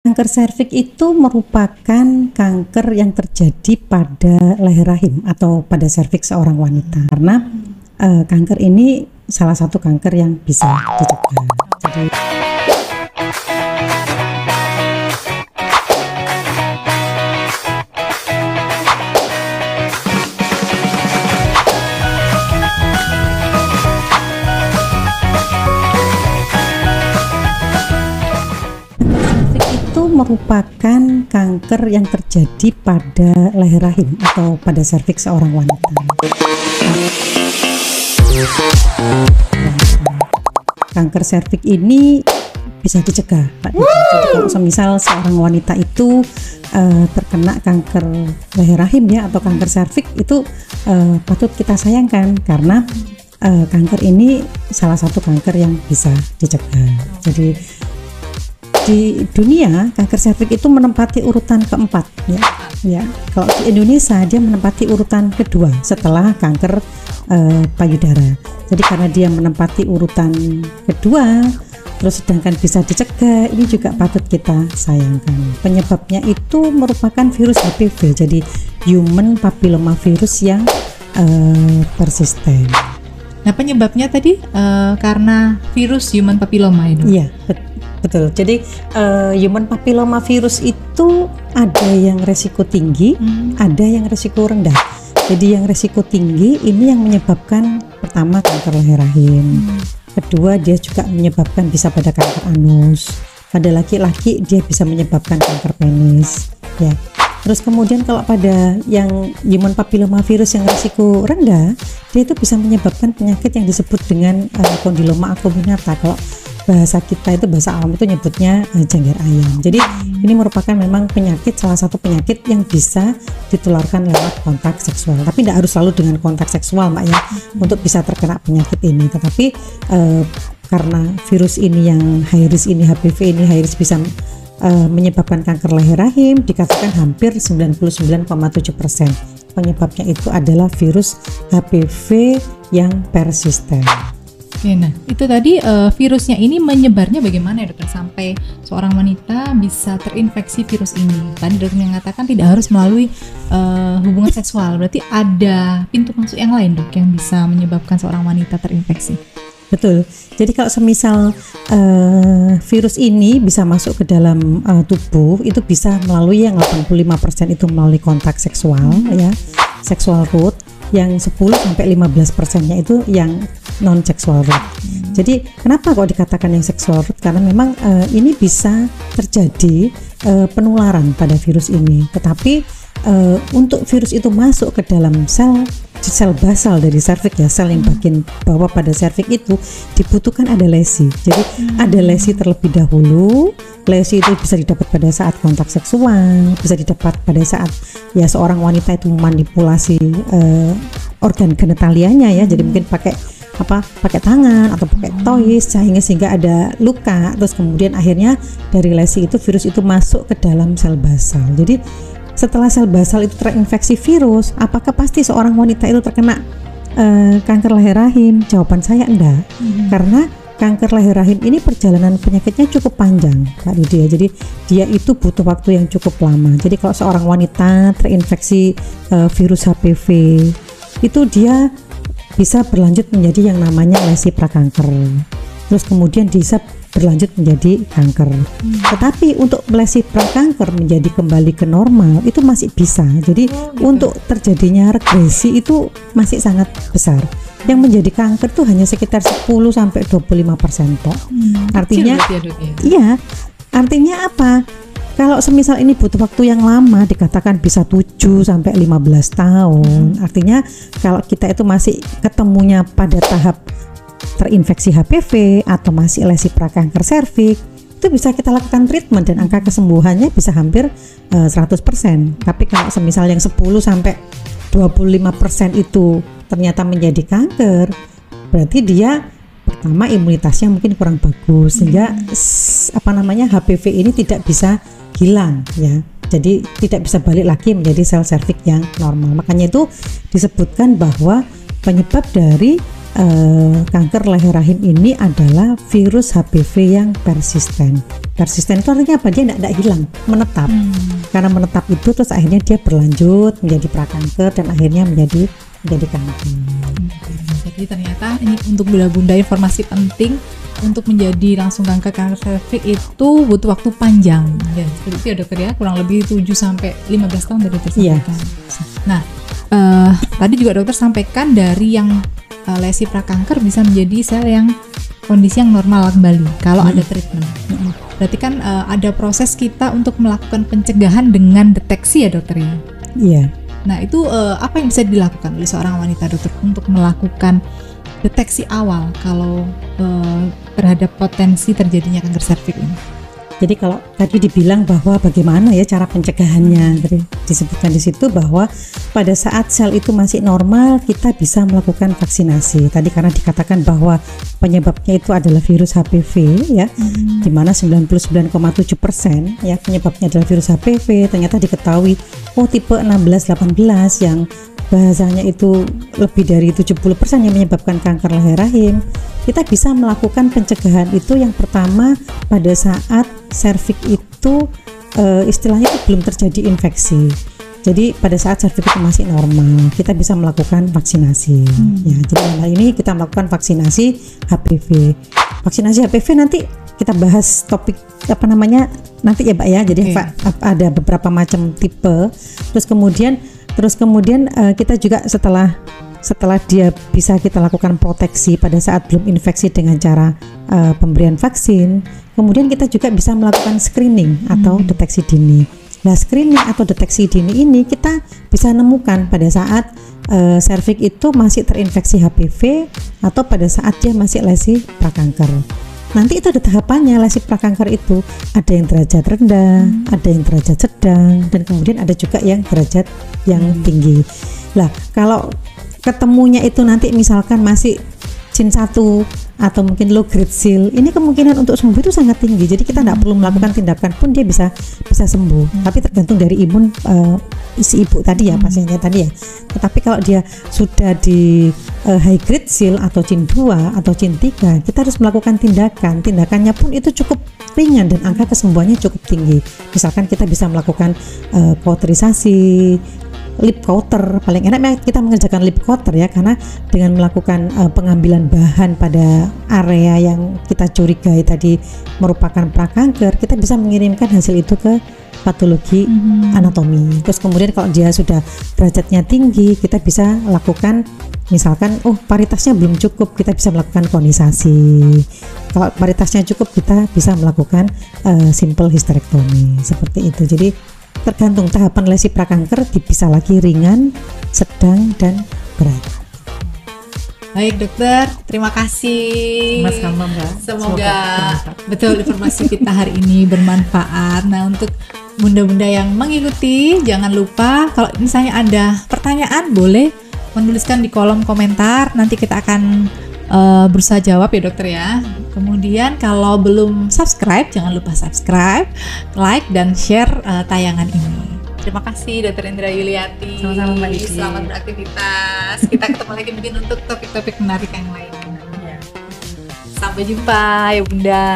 Kanker serviks itu merupakan kanker yang terjadi pada leher rahim atau pada serviks seorang wanita. Karena kanker ini salah satu kanker yang bisa dicegah. Jadi itu merupakan kanker yang terjadi pada leher rahim atau pada serviks seorang wanita. Kanker serviks ini bisa dicegah, Pak. Jadi kalau semisal seorang wanita itu terkena kanker leher rahim ya atau kanker serviks itu patut kita sayangkan karena kanker ini salah satu kanker yang bisa dicegah. Jadi di dunia kanker serviks itu menempati urutan keempat ya. Kalau di Indonesia dia menempati urutan kedua setelah kanker payudara. Jadi karena dia menempati urutan kedua, terus sedangkan bisa dicegah, ini juga patut kita sayangkan. Penyebabnya itu merupakan virus HPV, jadi human papilloma virus yang persisten. Nah, penyebabnya tadi karena virus human papilloma itu. Iya, betul. Jadi human papilloma virus itu ada yang resiko tinggi, ada yang resiko rendah. Jadi yang resiko tinggi ini yang menyebabkan pertama kanker leher rahim. Kedua dia juga menyebabkan bisa pada kanker anus. Pada laki-laki dia bisa menyebabkan kanker penis. Ya. Terus kemudian kalau pada yang human papilloma virus yang risiko rendah, dia itu bisa menyebabkan penyakit yang disebut dengan kondiloma acuminata. Kalau bahasa kita itu, bahasa awam itu nyebutnya janggar ayam. Jadi ini merupakan memang penyakit, salah satu penyakit yang bisa ditularkan lewat kontak seksual. Tapi tidak harus selalu dengan kontak seksual, Mbak ya, untuk bisa terkena penyakit ini. Tetapi karena virus ini yang high risk ini, HPV ini high risk bisa menyebabkan kanker leher rahim, dikatakan hampir 99,7% penyebabnya itu adalah virus HPV yang persisten. Oke, nah itu tadi virusnya ini menyebarnya bagaimana ya dokter sampai seorang wanita bisa terinfeksi virus ini? Tadi dokter mengatakan tidak harus melalui hubungan seksual, berarti ada pintu masuk yang lain dok yang bisa menyebabkan seorang wanita terinfeksi. Betul. Jadi kalau semisal virus ini bisa masuk ke dalam tubuh, itu bisa melalui yang 85% itu melalui kontak seksual ya, sexual route. Yang 10-15%-nya itu yang non sexual route. Jadi kenapa kok dikatakan yang sexual route? Karena memang ini bisa terjadi penularan pada virus ini. Tetapi untuk virus itu masuk ke dalam sel basal dari serviks ya, sel yang bagian bawah pada serviks itu dibutuhkan ada lesi. Jadi ada lesi terlebih dahulu. Lesi itu bisa didapat pada saat kontak seksual, bisa didapat pada saat ya seorang wanita itu memanipulasi organ genitalianya ya. Jadi mungkin pakai tangan atau pakai toys sehingga ada luka. Terus kemudian akhirnya dari lesi itu virus itu masuk ke dalam sel basal. Jadi setelah sel basal itu terinfeksi virus, apakah pasti seorang wanita itu terkena kanker leher rahim? Jawaban saya enggak. Karena kanker leher rahim ini perjalanan penyakitnya cukup panjang, Kak Lydia. Jadi dia itu butuh waktu yang cukup lama. Jadi kalau seorang wanita terinfeksi virus HPV, itu dia bisa berlanjut menjadi yang namanya lesi prakanker. Terus kemudian bisa berlanjut menjadi kanker. Tetapi untuk lesi prakanker menjadi kembali ke normal itu masih bisa. Jadi untuk terjadinya regresi itu masih sangat besar. Yang menjadi kanker tuh hanya sekitar 10-25% kok. Artinya iya, artinya apa? Kalau semisal ini butuh waktu yang lama, dikatakan bisa 7-15 tahun. Artinya kalau kita itu masih ketemunya pada tahap terinfeksi HPV atau masih lesi prakanker serviks, itu bisa kita lakukan treatment dan angka kesembuhannya bisa hampir 100%. Tapi kalau semisal yang 10-25% itu ternyata menjadi kanker, berarti dia pertama imunitasnya mungkin kurang bagus sehingga HPV ini tidak bisa hilang ya. Jadi tidak bisa balik lagi menjadi sel serviks yang normal. Makanya itu disebutkan bahwa penyebab dari kanker leher rahim ini adalah virus HPV yang persisten. Persisten itu artinya apa? Dia tidak hilang, menetap. Karena menetap itu terus akhirnya dia berlanjut menjadi prakanker dan akhirnya menjadi kanker. Jadi ternyata ini untuk bunda-bunda informasi penting untuk menjadi langsung kanker serviks itu butuh waktu panjang. Ya, seperti itu ya dokter ya, kurang lebih 7-15 tahun dari tersampaikan. Nah, tadi juga dokter sampaikan dari yang lesi prakanker bisa menjadi sel yang kondisi yang normal kembali kalau ada treatment. Berarti kan ada proses kita untuk melakukan pencegahan dengan deteksi ya dokter ya? Iya. Nah itu apa yang bisa dilakukan oleh seorang wanita dokter untuk melakukan deteksi awal kalau terhadap potensi terjadinya kanker serviks ini? Jadi kalau tadi dibilang bahwa bagaimana ya cara pencegahannya, tadi disebutkan di situ bahwa pada saat sel itu masih normal kita bisa melakukan vaksinasi. Tadi karena dikatakan bahwa penyebabnya itu adalah virus HPV ya, di mana 99,7% ya penyebabnya adalah virus HPV. Ternyata diketahui tipe 16-18 yang bahasanya itu lebih dari 70% yang menyebabkan kanker leher rahim. Kita bisa melakukan pencegahan itu yang pertama pada saat serviks itu istilahnya itu belum terjadi infeksi. Jadi pada saat serviks itu masih normal, kita bisa melakukan vaksinasi. Ya, jadi dalam hal ini kita melakukan vaksinasi HPV. Vaksinasi HPV nanti kita bahas topik nanti ya Mbak ya. Jadi ada beberapa macam tipe. Terus kemudian kita juga setelah dia bisa kita lakukan proteksi pada saat belum infeksi dengan cara pemberian vaksin, kemudian kita juga bisa melakukan screening atau deteksi dini. Nah, screening atau deteksi dini ini kita bisa nemukan pada saat serviks itu masih terinfeksi HPV atau pada saat dia masih lesi prakanker. Nanti itu ada tahapannya. Lesi prakanker itu ada yang derajat rendah, ada yang derajat sedang, dan kemudian ada juga yang derajat yang tinggi. Lah, kalau ketemunya itu nanti misalkan masih CIN 1 atau mungkin low grade SIL, ini kemungkinan untuk sembuh itu sangat tinggi. Jadi kita tidak perlu melakukan tindakan pun dia bisa sembuh. Tapi tergantung dari imun si ibu tadi ya, pasiennya tadi ya. Tetapi kalau dia sudah di high grade SIL atau CIN 2 atau CIN 3, kita harus melakukan tindakannya pun itu cukup ringan dan angka kesembuhannya cukup tinggi. Misalkan kita bisa melakukan kauterisasi, lip coater. Paling enak kita mengerjakan lip coater ya, karena dengan melakukan pengambilan bahan pada area yang kita curigai tadi merupakan prakanker, kita bisa mengirimkan hasil itu ke patologi anatomi. Terus kemudian kalau dia sudah derajatnya tinggi, kita bisa lakukan misalkan paritasnya belum cukup, kita bisa melakukan konisasi. Kalau paritasnya cukup, kita bisa melakukan simple hysterektomi seperti itu. Jadi tergantung tahapan lesi prakanker, bisa lagi ringan, sedang, dan berat. Baik dokter, terima kasih. Sama-sama Mbak. Semoga betul informasi kita hari ini bermanfaat. Nah, untuk bunda-bunda yang mengikuti, jangan lupa kalau misalnya ada pertanyaan boleh menuliskan di kolom komentar. Nanti kita akan berusaha jawab ya dokter ya. Kemudian kalau belum subscribe, jangan lupa subscribe, like, dan share tayangan ini. Terima kasih Dr. Indra Yuliati. Sama-sama Mbak Diki. Selamat beraktivitas. Kita ketemu lagi mungkin untuk topik-topik menarik yang lain. Sampai jumpa ya Bunda.